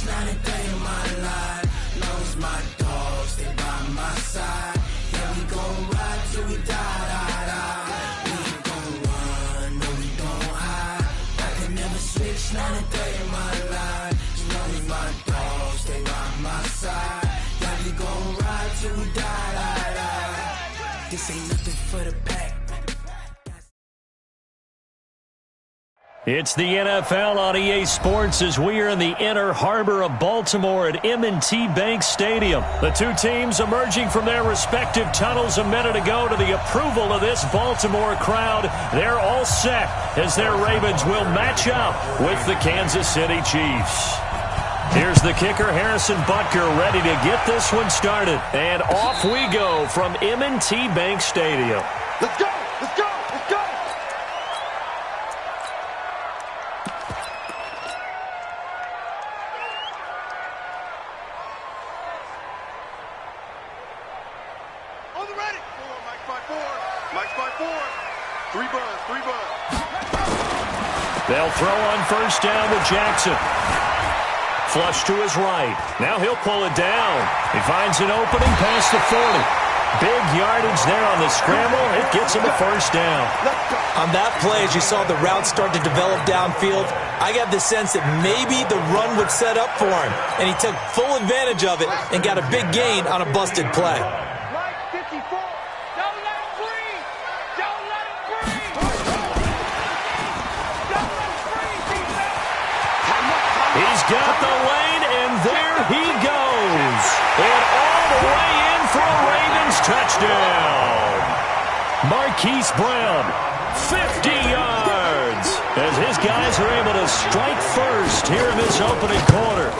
switch, not a day in my life. Long as my dogs, stay by my side. Yeah, we gon' ride till we die, die, die. We ain't gon' run, no, we don't hide. I can never switch, not a day in my life. As long as my dogs, stay by my side. Yeah, we gon' ride till we die, die, die. This ain't nothing for the pack. It's the NFL on EA Sports as we are in the inner harbor of Baltimore at M&T Bank Stadium. The two teams emerging from their respective tunnels a minute ago to the approval of this Baltimore crowd. They're all set as their Ravens will match up with the Kansas City Chiefs. Here's the kicker, Harrison Butker, ready to get this one started. And off we go from M&T Bank Stadium. Let's go! Let's go! Let's go! On the ready! Mike's by four. Mike's by four. Three buzz. They'll throw on first down with Jackson. Flush to his right. Now he'll pull it down. He finds an opening past the 40. Big yardage there on the scramble. It gets him a first down. On that play, as you saw the route start to develop downfield, I got the sense that maybe the run would set up for him. And he took full advantage of it and got a big gain on a busted play. Right 54. Don't let him breathe. Don't let him breathe. Don't let him breathe, defense. He's got the lane, and there he goes. And all the way in for a Ravens touchdown. Marquise Brown, 50 yards, as his guys are able to strike first here in this opening quarter.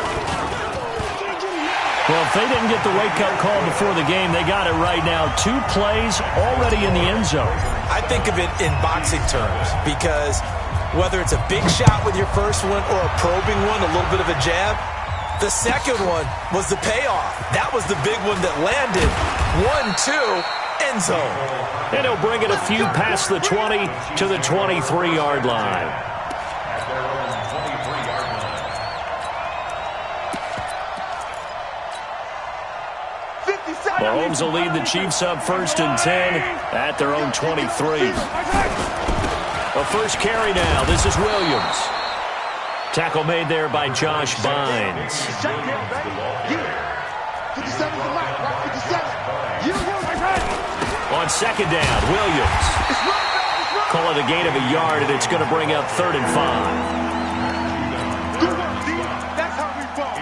Well, if they didn't get the wake-up call before the game, they got it right now. 2 plays already in the end zone. I think of it in boxing terms because whether it's a big shot with your first one or a probing one, a little bit of a jab, the second one was the payoff. That was the big one that landed. 1-2, end zone. And he'll bring it a few past the 20 to the 23-yard line. Mahomes will lead the Chiefs up 1st and 10 at their own 23. A first carry now. This is Williams. Tackle made there by Josh Bynes. 57 is the mark, right? 57. On second down, Williams. Call it a gain of a yard, and it's going to bring up 3rd and 5. Good work, D. That's how we fall.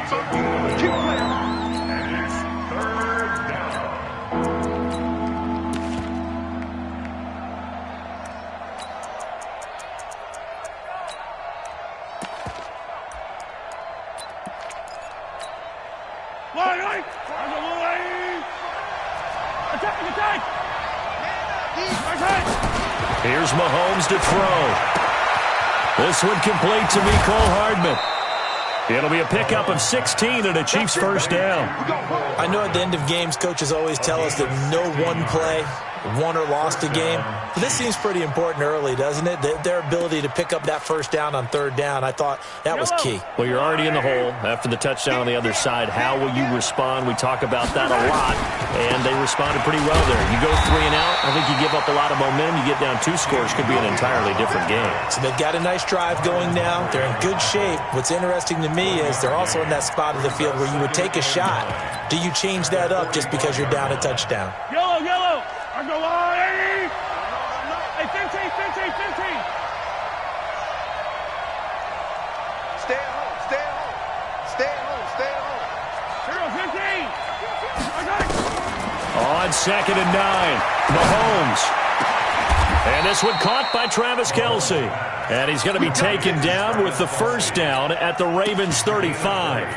Keep playing. And it's 3rd down. Line. Attack. Here's Mahomes to throw. This one complete to Mecole Hardman. It'll be a pickup of 16 and a Chiefs first down. I know at the end of games, coaches always tell us that no one play won or lost a game. But this seems pretty important early, doesn't it? Their ability to pick up that first down on 3rd down, I thought that was key. Well, you're already in the hole after the touchdown on the other side. How will you respond? We talk about that a lot, and they responded pretty well there. You go 3 and out, I think you give up a lot of momentum. You get down 2 scores, could be an entirely different game. So they've got a nice drive going now. They're in good shape. What's interesting to me is they're also in that spot of the field where you would take a shot. Do you change that up just because you're down a touchdown? Yellow. I go line. Hey, 15. Stay at home. Here, 15. I got it. On 2nd and 9, Mahomes. And this one caught by Travis Kelce. And he's going to be taken down with the first down at the Ravens 35.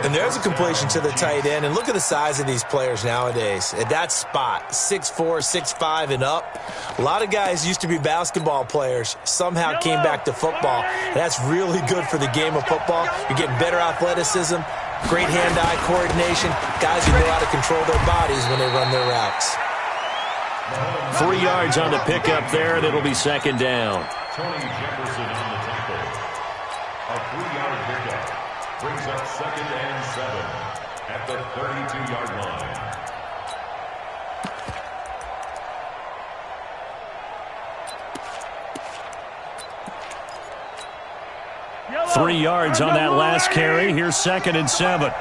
And there's a completion to the tight end. And look at the size of these players nowadays. At that spot, 6'4", 6'5", and up. A lot of guys used to be basketball players, somehow came back to football. And that's really good for the game of football. You're getting better athleticism, great hand-eye coordination, guys who know how to control their bodies when they run their routes. 3 yards on the pickup there, and it'll be 2nd down. Tony Jefferson on the tackle. A 3-yard pickup. Brings up 2nd and 7 at the 32-yard line. 3 yards on that last carry. Here's 2nd and 7.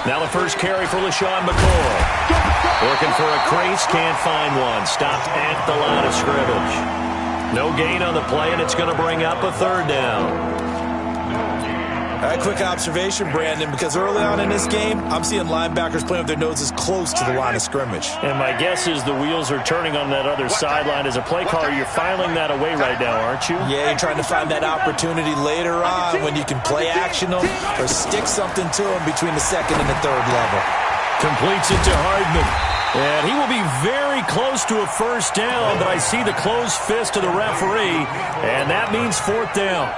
Now the first carry for LaShawn McCoy. Working for a crease, can't find one. Stopped at the line of scrimmage. No gain on the play, and it's going to bring up a 3rd down. A quick observation, Brandon, because early on in this game, I'm seeing linebackers playing with their noses close to the line of scrimmage. And my guess is the wheels are turning on that other sideline. As a play caller, you're filing that away right now, aren't you? Yeah, you're trying to find that opportunity later on when you can play action them or stick something to them between the 2nd and the 3rd level. Completes it to Hardman. And he will be very close to a 1st down, but I see the closed fist of the referee, and that means 4th down.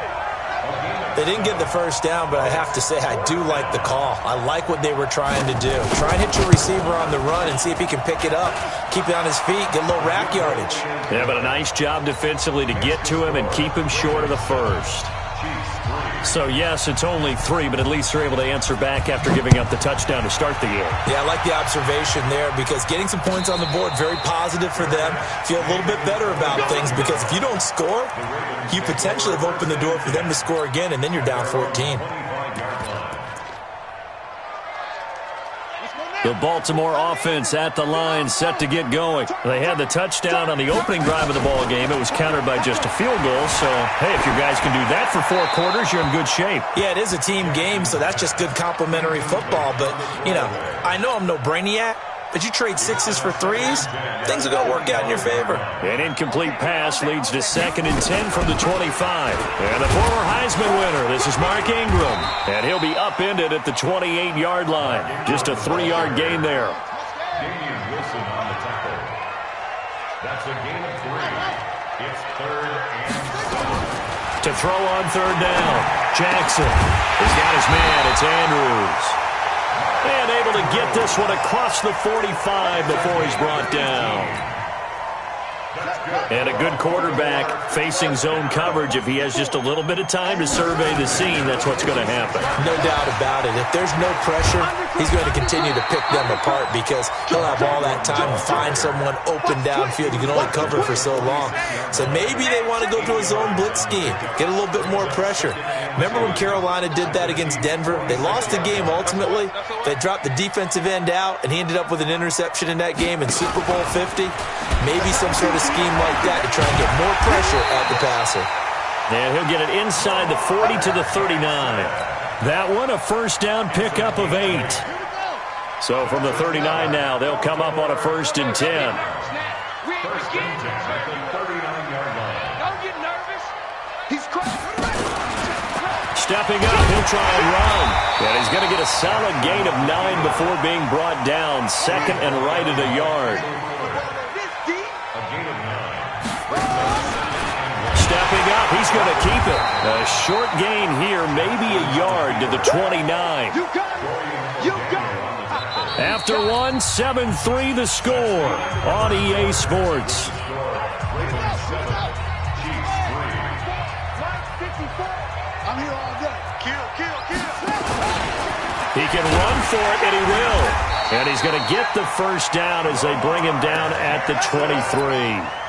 They didn't get the 1st down, but I have to say I do like the call. I like what they were trying to do. Try and hit your receiver on the run and see if he can pick it up, keep it on his feet, get a little rack yardage. Yeah, but a nice job defensively to get to him and keep him short of the 1st. So, yes, it's only 3, but at least they're able to answer back after giving up the touchdown to start the game. Yeah, I like the observation there because getting some points on the board, very positive for them. Feel a little bit better about things because if you don't score, you potentially have opened the door for them to score again, and then you're down 14. The Baltimore offense at the line, set to get going. They had the touchdown on the opening drive of the ball game. It was countered by just a field goal. So, hey, if your guys can do that for 4 quarters, you're in good shape. Yeah, it is a team game, so that's just good complimentary football. But, you know, I know I'm no brainiac, but you trade 6s for 3s, things are going to work out in your favor. An incomplete pass leads to 2nd and 10 from the 25. And the former Heisman winner, this is Mark Ingram. And he'll be upended at the 28-yard line. Just a 3-yard gain there. Damian Wilson on the tackle. That's a gain of 3. It's 3rd and 7. To throw on 3rd down, Jackson has got his man. It's Andrews. And able to get this one across the 45 before he's brought down. And a good quarterback facing zone coverage. If he has just a little bit of time to survey the scene, that's what's going to happen. No doubt about it. If there's no pressure, he's going to continue to pick them apart because he'll have all that time to find someone open downfield. You can only cover for so long. So maybe they want to go to a zone blitz scheme, get a little bit more pressure. Remember when Carolina did that against Denver? They lost the game ultimately. They dropped the defensive end out, and he ended up with an interception in that game in Super Bowl 50. Maybe some sort of scheme like that to try and get more pressure at the passer. And he'll get it inside the 40 to the 39. That one, a 1st down pickup of 8. So from the 39 now, they'll come up on a 1st and 10. 1st and 10 at the 39-yard line. Don't get nervous. He's crazy. Stepping up, he'll try and run. And he's going to get a solid gain of 9 before being brought down. 2nd and right at a yard. Stepping up, he's going to keep it. A short gain here, maybe a yard to the 29. You got it. You got it. After 1, 7-3 the score on EA Sports. I'm here all day. Kill. He can run for it, and he will. And he's going to get the 1st down as they bring him down at the 23.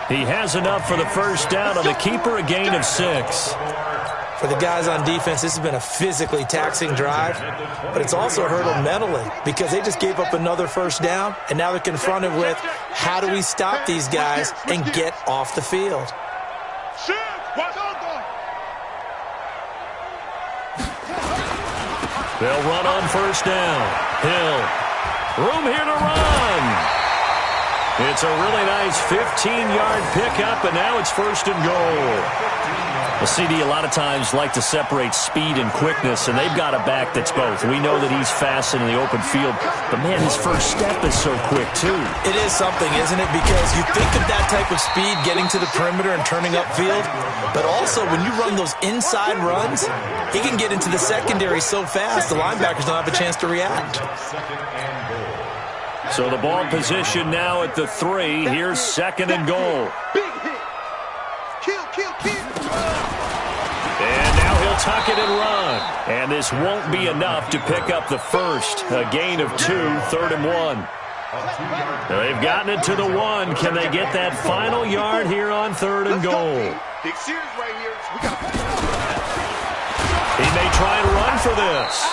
He has enough for the 1st down on the keeper, a gain of 6. For the guys on defense, this has been a physically taxing drive, but it's also hurt them mentally because they just gave up another 1st down, and now they're confronted with how do we stop these guys and get off the field? They'll run on 1st down. Hill. Room here to run. It's a really nice 15-yard pickup, and now it's 1st and goal. Well, CD, a lot of times like to separate speed and quickness, and they've got a back that's both. We know that he's fast in the open field, but, man, his first step is so quick, too. It is something, isn't it? Because you think of that type of speed getting to the perimeter and turning upfield, but also when you run those inside runs, he can get into the secondary so fast the linebackers don't have a chance to react. So the ball position now at the 3. Here's 2nd and goal. Big hit. Kill. And now tuck it and run. And this won't be enough to pick up the first. A gain of 2, 3rd and 1. They've gotten it to the 1. Can they get that final yard here on 3rd and goal? He may try and run for this.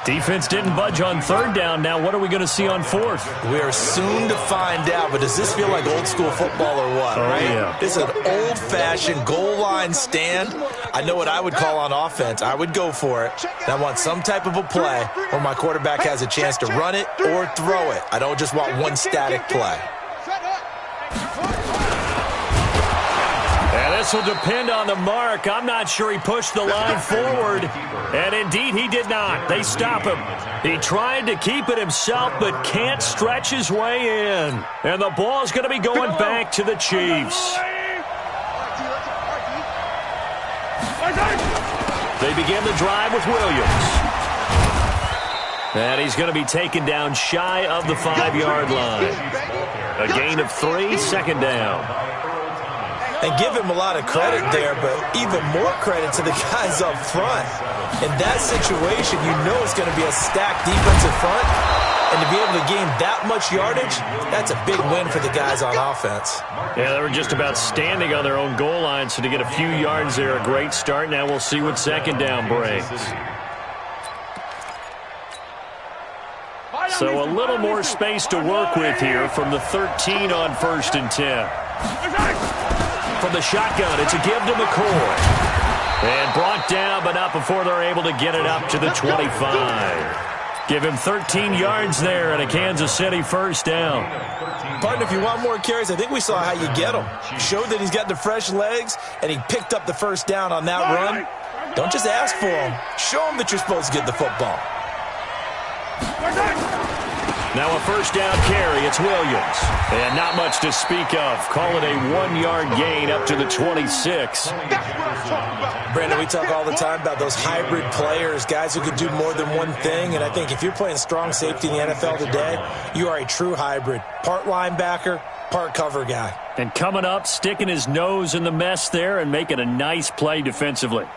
Defense didn't budge on 3rd down. Now what are we going to see on 4th? We are soon to find out, but does this feel like old school football or what, right? Yeah. It's an old-fashioned goal line stand. I know what I would call on offense. I would go for it. And I want some type of a play where my quarterback has a chance to run it or throw it. I don't just want one static play. And this will depend on the mark. I'm not sure he pushed the line forward. And indeed, he did not. They stop him. He tried to keep it himself, but can't stretch his way in. And the ball's going to be going back to the Chiefs. They begin the drive with Williams. And he's going to be taken down shy of the 5-yard line. A gain of 3, 2nd down. And give him a lot of credit there, but even more credit to the guys up front. In that situation, you know it's going to be a stacked defensive front. And to be able to gain that much yardage, that's a big win for the guys on offense. Yeah, they were just about standing on their own goal line, so to get a few yards there, a great start. Now we'll see what 2nd down brings. So a little more space to work with here from the 13 on 1st and 10. From the shotgun, it's a give to McCoy. And brought down, but not before they're able to get it up to the 25. Give him 13 yards there and a Kansas City 1st down. Partner, if you want more carries, I think we saw how you get them. Showed that he's got the fresh legs, and he picked up the 1st down on that run. Don't just ask for them. Show them that you're supposed to get the football. Now a 1st down carry, it's Williams. And not much to speak of. Call it a 1-yard gain up to the 26. Brandon, we talk all the time about those hybrid players, guys who can do more than one thing. And I think if you're playing strong safety in the NFL today, you are a true hybrid. Part linebacker, part cover guy. And coming up, sticking his nose in the mess there and making a nice play defensively.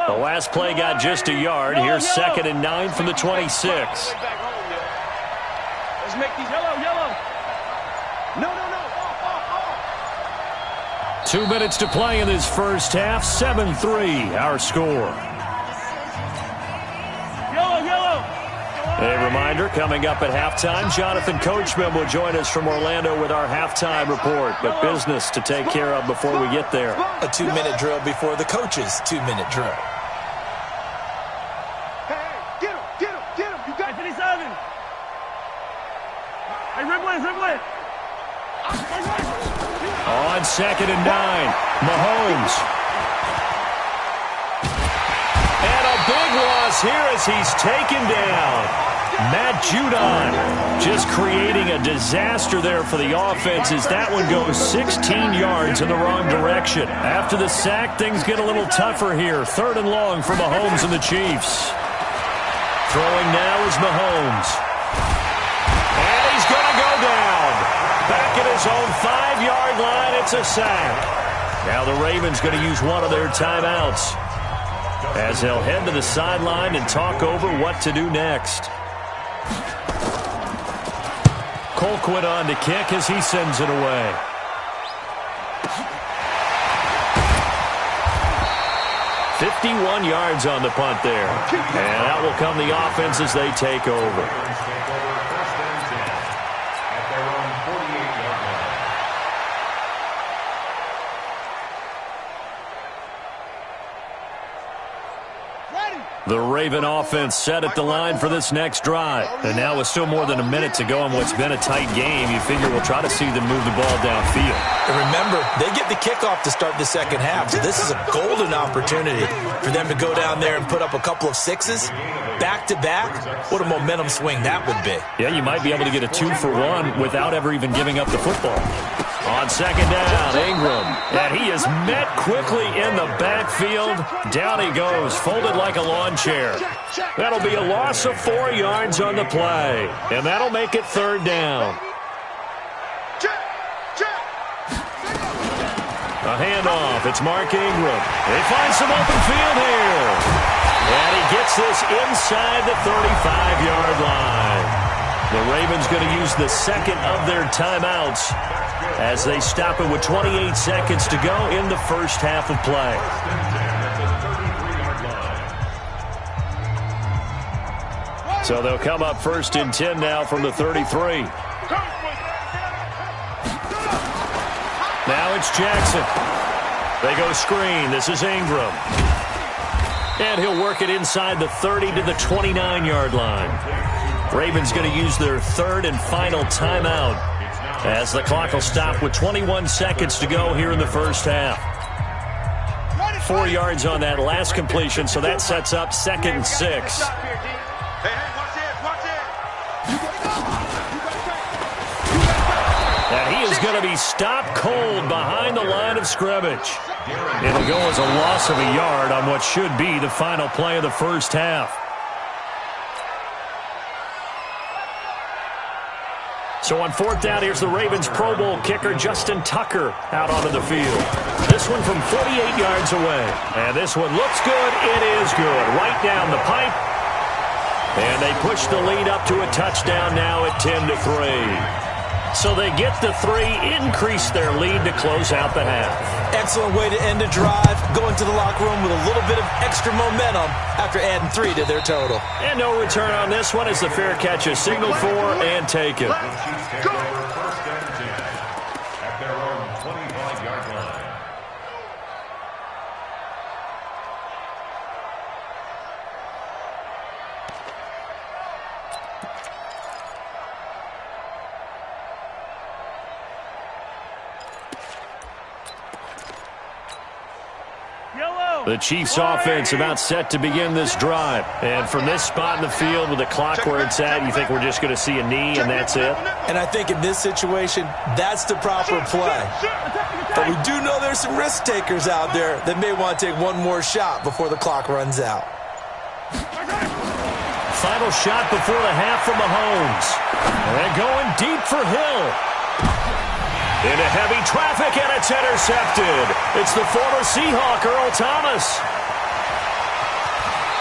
The last play got just a yard. Here's 2nd and 9 from the 26. Let's make these yellow. No. 2 minutes to play in this first half. 7-3, our score. Yellow. A reminder, coming up at halftime, Jonathan Coachman will join us from Orlando with our halftime report. But business to take care of before we get there. A 2-minute drill before the coach's 2-minute drill. Get him. You got 57. Hey, Rimway. On 2nd and 9, Mahomes. And a big loss here as he's taken down. Matt Judon just creating a disaster there for the offense as that one goes 16 yards in the wrong direction. After the sack, things get a little tougher here. 3rd and long for Mahomes and the Chiefs. Throwing now is Mahomes. And he's going to go down. Back at his own 5-yard line, it's a sack. Now the Ravens going to use one of their timeouts as they'll head to the sideline and talk over what to do next. Colquitt on to kick as he sends it away. "51 yards on the punt there. And out will come the offense as they take over. The Raven offense set at the line for this next drive. And now with still more than a minute to go in what's been a tight game, you figure we'll try to see them move the ball downfield. And remember, they get the kickoff to start the second half, so this is a golden opportunity for them to go down there and put up a couple of sixes back-to-back. What a momentum swing that would be. Yeah, you might be able to get a 2-for-1 without ever even giving up the football. On second down, Ingram. And he is met quickly in the backfield. Down he goes, folded like a lawn chair. That'll be a loss of 4 yards on the play. And that'll make it third down. A handoff. It's Mark Ingram. They find some open field here. And he gets this inside the 35-yard line. The Ravens going to use the second of their timeouts as they stop it with 28 seconds to go in the first half of play. So they'll come up first and 10 now from the 33. Now it's Jackson. They go screen. This is Ingram. And he'll work it inside the 30 to the 29-yard line. Ravens going to use their third and final timeout as the clock will stop with 21 seconds to go here in the first half. 4 yards on that last completion, so that sets up 2nd and 6. And he is going to be stopped cold behind the line of scrimmage. It'll go as a loss of a yard on what should be the final play of the first half. So on 4th down, here's the Ravens Pro Bowl kicker Justin Tucker out onto the field. This one from 48 yards away. And this one looks good. It is good. Right down the pipe. And they push the lead up to a touchdown now at 10-3. So they get the 3, increase their lead to close out the half. Excellent way to end a drive. Go into the locker room with a little bit of extra momentum after adding 3 to their total. And no return on this one as the fair catch is signaled for and taken. At their own 25-yard line. The Chiefs offense about set to begin this drive. And from this spot in the field with the clock where it's at, you think we're just going to see a knee and that's it? And I think in this situation, that's the proper play. But we do know there's some risk takers out there that may want to take one more shot before the clock runs out. Final shot before the half from Mahomes. And going deep for Hill. Into heavy traffic, and it's intercepted. It's the former Seahawk, Earl Thomas.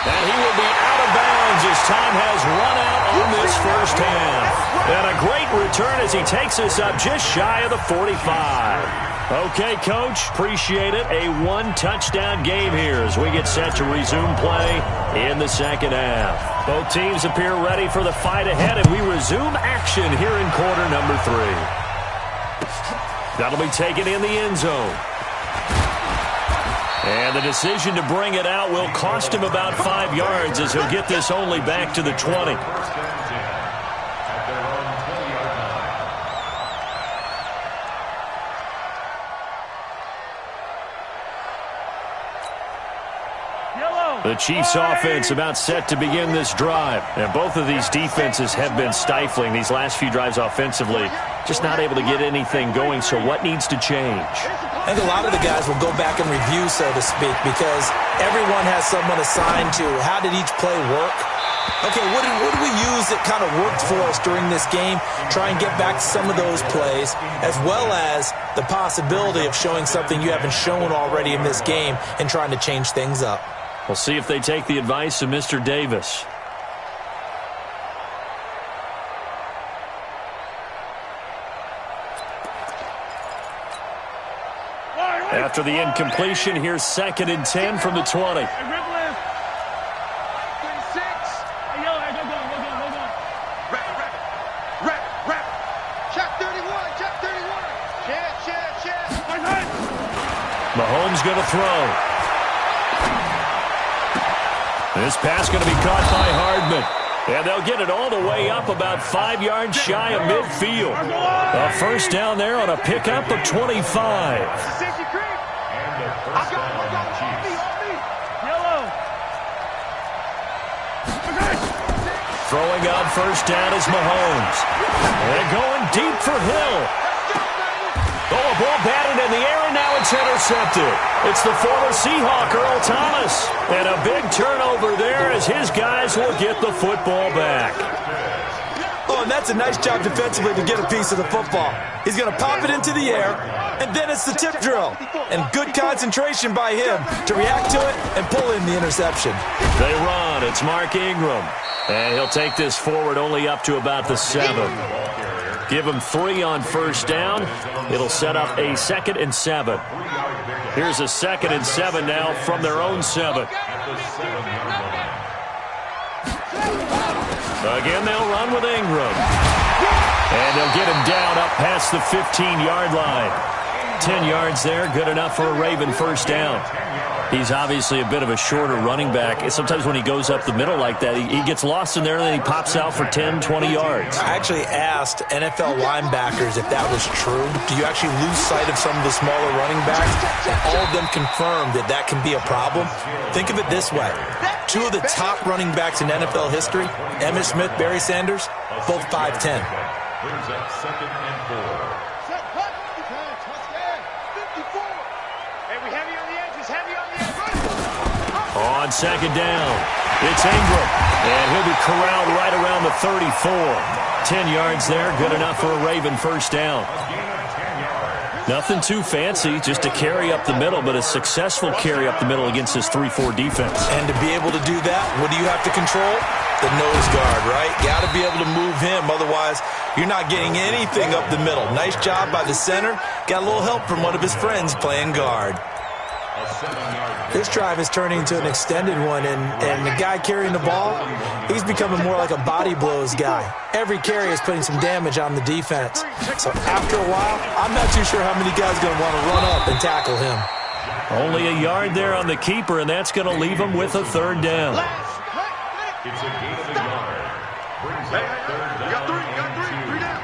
And he will be out of bounds as time has run out on this first half. And a great return as he takes us up just shy of the 45. Okay, Coach, appreciate it. A 1-touchdown game here as we get set to resume play in the second half. Both teams appear ready for the fight ahead, and we resume action here in quarter number 3. That'll be taken in the end zone. And the decision to bring it out will cost him about 5 yards as he'll get this only back to the 20. The Chiefs offense about set to begin this drive. And both of these defenses have been stifling these last few drives offensively. Just not able to get anything going, so what needs to change? I think a lot of the guys will go back and review, so to speak, because everyone has someone assigned to how did each play work. Okay, what did we use that kind of worked for us during this game? Try and get back to some of those plays, as well as the possibility of showing something you haven't shown already in this game and trying to change things up. We'll see if they take the advice of Mr. Davis. After the incompletion, here's 2nd and 10 from the 20. Mahomes going to throw. This pass going to be caught by Hardman. And they'll get it all the way up about 5 yards shy of midfield. A first down there on a pickup of 25. Throwing on first down is Mahomes. And going deep for Hill. ball batted in the air, and now it's intercepted. It's the former Seahawk, Earl Thomas. And a big turnover there as his guys will get the football back. Oh, and that's a nice job defensively to get a piece of the football. He's going to pop it into the air, and then it's the tip drill. And good concentration by him to react to it and pull in the interception. They run. It's Mark Ingram. And he'll take this forward only up to about the 7. Give him 3 on first down. It'll set up a 2nd and 7. Here's a 2nd and 7 now from their own 7. Again, they'll run with Ingram. And they'll get him down up past the 15-yard line. 10 yards there, good enough for a Raven first down. He's obviously a bit of a shorter running back. Sometimes when he goes up the middle like that, he gets lost in there, and then he pops out for 10, 20 yards. I actually asked NFL linebackers if that was true. Do you actually lose sight of some of the smaller running backs? And all of them confirmed that that can be a problem. Think of it this way. 2 of the top running backs in NFL history, Emmitt Smith, Barry Sanders, both 5'10". Brings up 2nd and 4. On 2nd down, it's Ingram, and he'll be corralled right around the 34. 10 yards there, good enough for a Raven first down. Nothing too fancy, just a carry up the middle, but a successful carry up the middle against this 3-4 defense. And to be able to do that, what do you have to control? The nose guard, right? Got to be able to move him, otherwise you're not getting anything up the middle. Nice job by the center. Got a little help from one of his friends playing guard. This drive is turning into an extended one, and the guy carrying the ball, he's becoming more like a body blows guy. Every carry is putting some damage on the defense. So after a while, I'm not too sure how many guys are going to want to run up and tackle him. Only a yard there on the keeper, and that's going to leave him with a 3rd down. It's a gain of a yard. Brings up 3rd down. You got 3 down.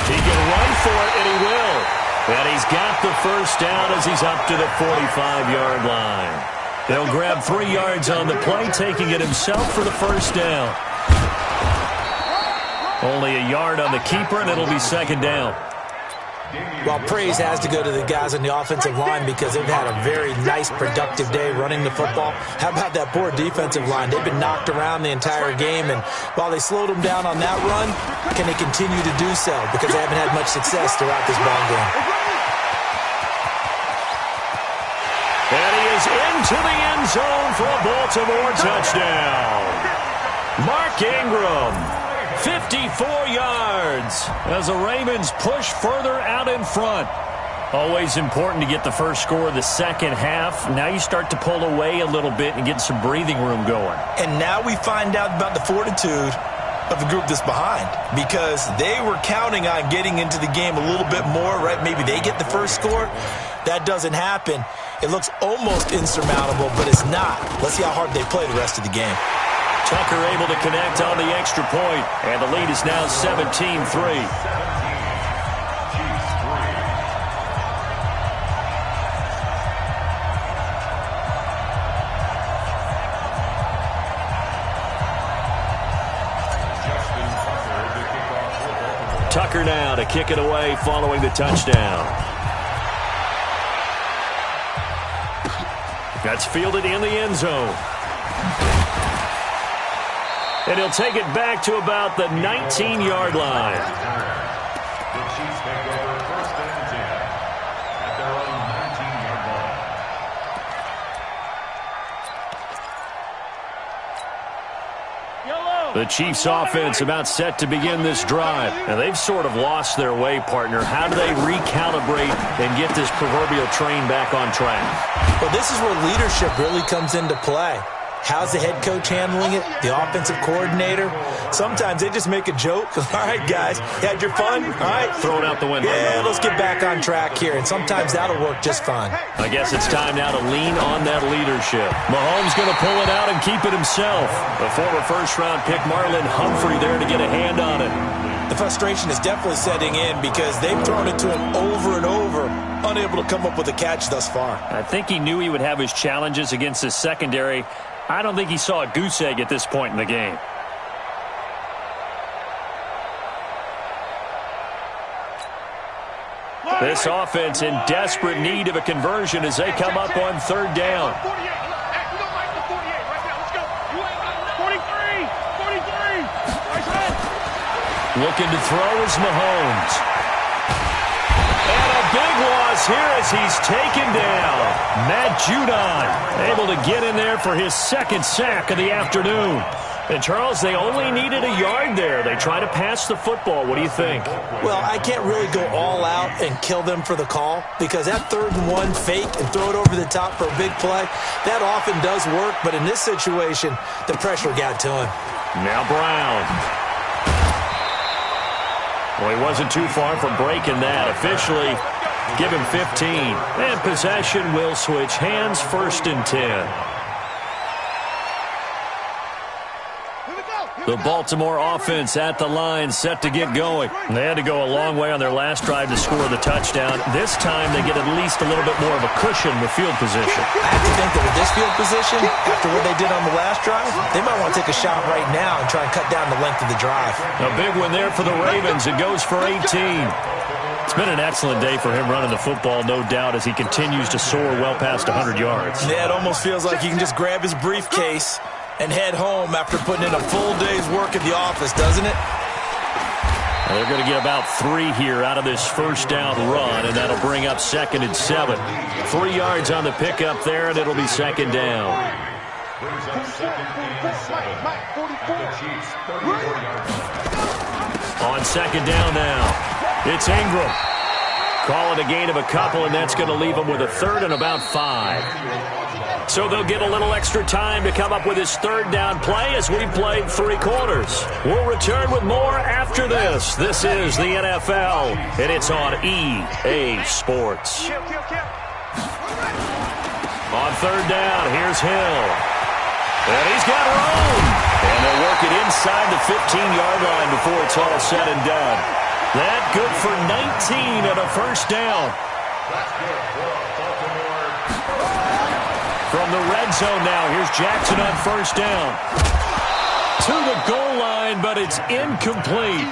He can run for it, and he will. And he's got the first down as he's up to the 45-yard line. They'll grab 3 yards on the play, taking it himself for the first down. Only a yard on the keeper, and it'll be 2nd down. Well, praise has to go to the guys on the offensive line because they've had a very nice, productive day running the football. How about that poor defensive line? They've been knocked around the entire game, and while they slowed them down on that run, can they continue to do so? Because they haven't had much success throughout this ball game. And he is into the end zone for a Baltimore touchdown. Mark Ingram, 54 yards as the Ravens push further out in front. Always important to get the first score of the second half. Now you start to pull away a little bit and get some breathing room going. And now we find out about the fortitude of the group that's behind, because they were counting on getting into the game a little bit more, right? Maybe they get the first score. That doesn't happen. It looks almost insurmountable, but it's not. Let's see how hard they play the rest of the game. Tucker able to connect on the extra point, and the lead is now 17-3. Tucker now to kick it away following the touchdown. That's fielded in the end zone. And he'll take it back to about the 19-yard line. The Chiefs take over 1st and 10 at their own 19-yard line. The Chiefs offense about set to begin this drive. And they've sort of lost their way, partner. How do they recalibrate and get this proverbial train back on track? Well, this is where leadership really comes into play. How's the head coach handling it? The offensive coordinator? Sometimes they just make a joke. All right, guys, you had your fun? All right. Throw it out the window. Yeah, let's get back on track here. And sometimes that'll work just fine. I guess it's time now to lean on that leadership. Mahomes going to pull it out and keep it himself. The former first-round pick Marlon Humphrey there to get a hand on it. The frustration is definitely setting in because they've thrown it to him over and over, unable to come up with a catch thus far. I think he knew he would have his challenges against his secondary. I don't think he saw a goose egg at this point in the game. This offense in desperate need of a conversion as they come up on third down. Looking to throw is Mahomes. And a big loss here as he's taken down. Matt Judon able to get in there for his second sack of the afternoon. And, Charles, they only needed a yard there. They try to pass the football. What do you think? Well, I can't really go all out and kill them for the call because that 3rd and 1 fake and throw it over the top for a big play, that often does work. But in this situation, the pressure got to him. Now Brown. Well, he wasn't too far from breaking that. Officially, give him 15. And possession will switch hands, 1st and 10. The Baltimore offense at the line, set to get going. They had to go a long way on their last drive to score the touchdown. This time they get at least a little bit more of a cushion with field position. I have to think that with this field position, after what they did on the last drive, they might want to take a shot right now and try and cut down the length of the drive. A big one there for the Ravens. It goes for 18. It's been an excellent day for him running the football, no doubt, as he continues to soar well past 100 yards. Yeah, it almost feels like he can just grab his briefcase and head home after putting in a full day's work at the office, doesn't it? Well, they're going to get about 3 here out of this first down run, and that'll bring up 2nd and 7. 3 yards on the pickup there, and it'll be 2nd down. Brings up 2nd and 7. The Chiefs, 30-yard line. On 2nd down now, it's Ingram. Call it a gain of a couple, and that's going to leave him with a 3rd and about 5. So they'll get a little extra time to come up with his 3rd down play as we played 3 quarters. We'll return with more after this. This is the NFL, and it's on EA Sports. On 3rd down, here's Hill. And he's got room. And they'll work it inside the 15-yard line before it's all said and done. That good for 19 and a 1st down. That's good for Baltimore. From the red zone now, here's Jackson on 1st down. To the goal line, but it's incomplete.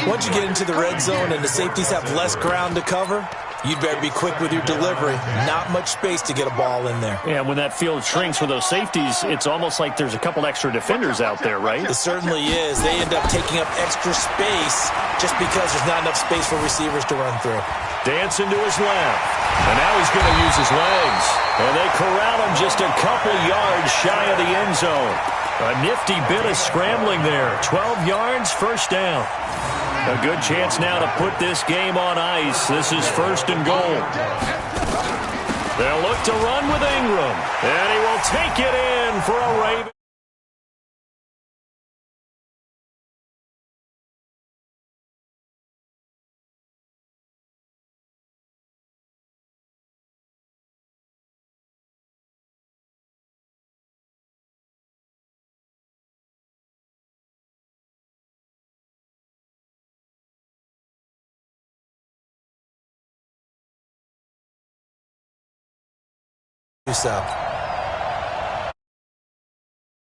Once you get into the red zone and the safeties have less ground to cover, you'd better be quick with your delivery. Not much space to get a ball in there. Yeah, when that field shrinks with those safeties, it's almost like there's a couple extra defenders out there, right? It certainly is. They end up taking up extra space just because there's not enough space for receivers to run through. Dancing to his left. And now he's going to use his legs. And they corral him just a couple yards shy of the end zone. A nifty bit of scrambling there. 12 yards, 1st down. A good chance now to put this game on ice. This is 1st and goal. They'll look to run with Ingram. And he will take it in for a Raven. So